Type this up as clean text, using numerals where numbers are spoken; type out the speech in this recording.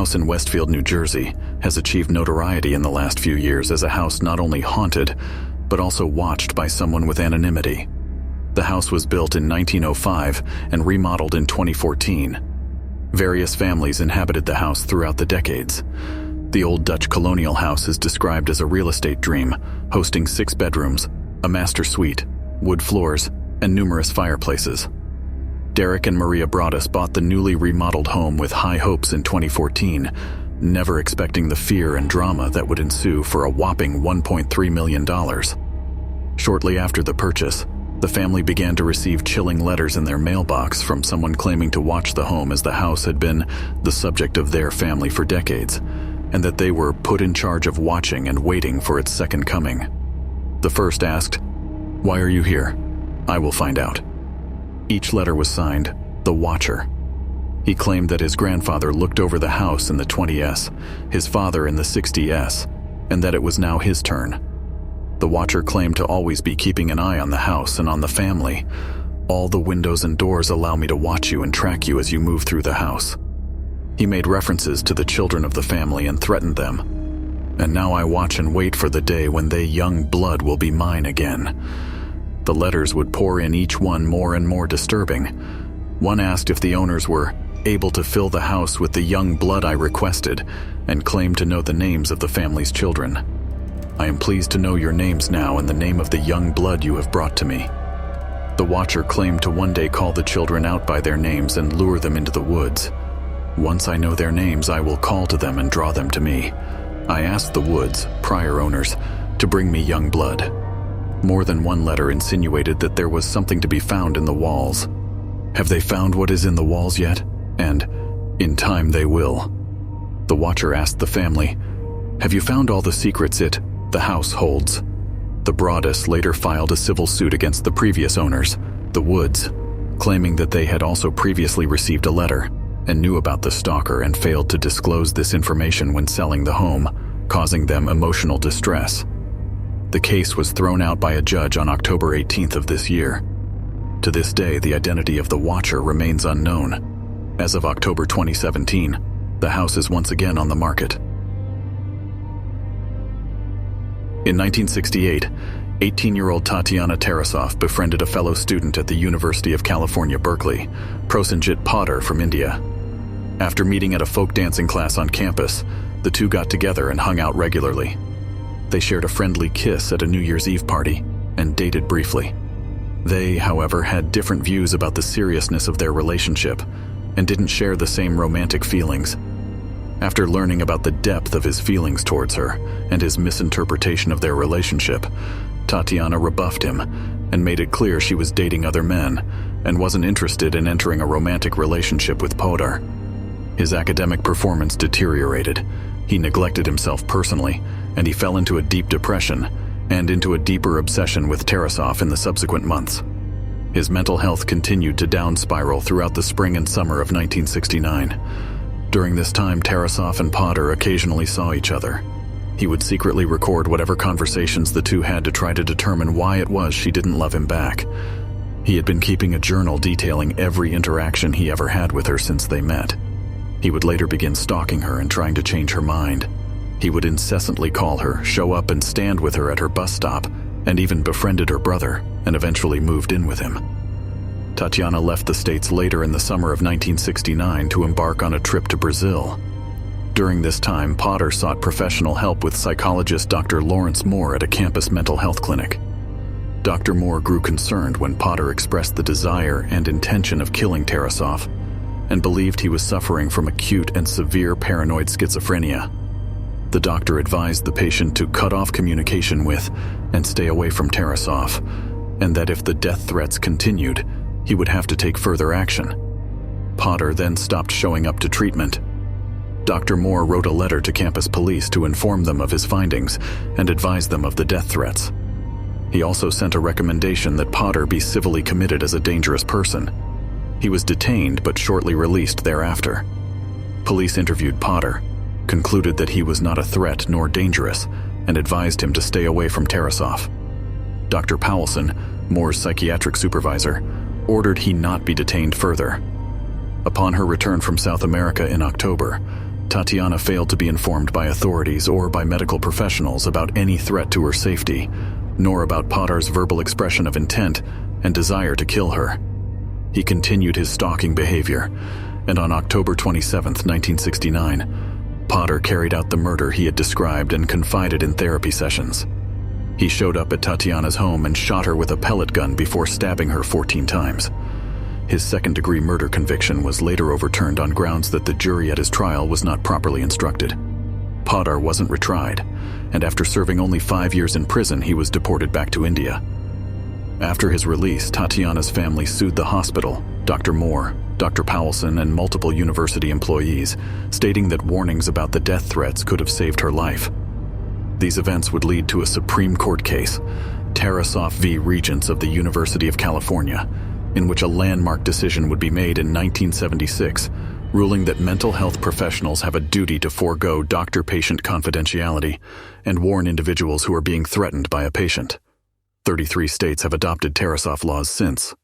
house in Westfield, New Jersey, has achieved notoriety in the last few years as a house not only haunted, but also watched by someone with anonymity. The house was built in 1905 and remodeled in 2014. Various families inhabited the house throughout the decades. The old Dutch colonial house is described as a real estate dream, hosting 6 bedrooms, a master suite, wood floors, and numerous fireplaces. Derek and Maria Broaddus bought the newly remodeled home with high hopes in 2014, never expecting the fear and drama that would ensue for a whopping $1.3 million. Shortly after the purchase, the family began to receive chilling letters in their mailbox from someone claiming to watch the home as the house had been the subject of their family for decades, and that they were put in charge of watching and waiting for its second coming. The first asked, "Why are you here? I will find out." Each letter was signed, "The Watcher." He claimed that his grandfather looked over the house in the 20s, his father in the 60s, and that it was now his turn. The Watcher claimed to always be keeping an eye on the house and on the family. "All the windows and doors allow me to watch you and track you as you move through the house." He made references to the children of the family and threatened them. "And now I watch and wait for the day when they young blood will be mine again." The letters would pour in, each one more and more disturbing. One asked if the owners were able to fill the house with the young blood I requested, and claimed to know the names of the family's children. "I am pleased to know your names now and the name of the young blood you have brought to me." The Watcher claimed to one day call the children out by their names and lure them into the woods. "Once I know their names, I will call to them and draw them to me. I asked the woods, prior owners, to bring me young blood." More than one letter insinuated that there was something to be found in the walls. "Have they found what is in the walls yet?" And, "In time they will." The Watcher asked the family, "Have you found all the secrets the house holds?" The Broaddus later filed a civil suit against the previous owners, the Woods, claiming that they had also previously received a letter and knew about the stalker and failed to disclose this information when selling the home, causing them emotional distress. The case was thrown out by a judge on October 18th of this year. To this day, the identity of the Watcher remains unknown. As of October 2017, the house is once again on the market. In 1968, 18-year-old Tatiana Tarasoff befriended a fellow student at the University of California, Berkeley, Prosenjit Potter from India. After meeting at a folk dancing class on campus, the two got together and hung out regularly. They shared a friendly kiss at a New Year's Eve party and dated briefly. They, however, had different views about the seriousness of their relationship and didn't share the same romantic feelings. After learning about the depth of his feelings towards her and his misinterpretation of their relationship, Tatiana rebuffed him and made it clear she was dating other men and wasn't interested in entering a romantic relationship with Potter. His academic performance deteriorated. He neglected himself personally, and he fell into a deep depression and into a deeper obsession with Tarasoff in the subsequent months. His mental health continued to down spiral throughout the spring and summer of 1969. During this time, Tarasoff and Potter occasionally saw each other. He would secretly record whatever conversations the two had to try to determine why it was she didn't love him back. He had been keeping a journal detailing every interaction he ever had with her since they met. He would later begin stalking her and trying to change her mind. He would incessantly call her, show up and stand with her at her bus stop, and even befriended her brother and eventually moved in with him. Tatiana left the States later in the summer of 1969 to embark on a trip to Brazil. During this time, Potter sought professional help with psychologist Dr. Lawrence Moore at a campus mental health clinic. Dr. Moore grew concerned when Potter expressed the desire and intention of killing Tarasoff and believed he was suffering from acute and severe paranoid schizophrenia. The doctor advised the patient to cut off communication with and stay away from Tarasoff, and that if the death threats continued, he would have to take further action. Potter then stopped showing up to treatment. Dr. Moore wrote a letter to campus police to inform them of his findings and advise them of the death threats. He also sent a recommendation that Potter be civilly committed as a dangerous person. He was detained but shortly released thereafter. Police interviewed Potter, concluded that he was not a threat nor dangerous, and advised him to stay away from Tarasoff. Dr. Powelson, Moore's psychiatric supervisor, ordered he not be detained further. Upon her return from South America in October, Tatiana failed to be informed by authorities or by medical professionals about any threat to her safety, nor about Potter's verbal expression of intent and desire to kill her. He continued his stalking behavior, and on October 27, 1969, Potter carried out the murder he had described and confided in therapy sessions. He showed up at Tatiana's home and shot her with a pellet gun before stabbing her 14 times. His second-degree murder conviction was later overturned on grounds that the jury at his trial was not properly instructed. Potter wasn't retried, and after serving only 5 years in prison, he was deported back to India. After his release, Tatiana's family sued the hospital, Dr. Moore, Dr. Powelson, and multiple university employees, stating that warnings about the death threats could have saved her life. These events would lead to a Supreme Court case, Tarasoff v. Regents of the University of California, in which a landmark decision would be made in 1976, ruling that mental health professionals have a duty to forego doctor-patient confidentiality and warn individuals who are being threatened by a patient. 33 states have adopted Tarasoff laws since.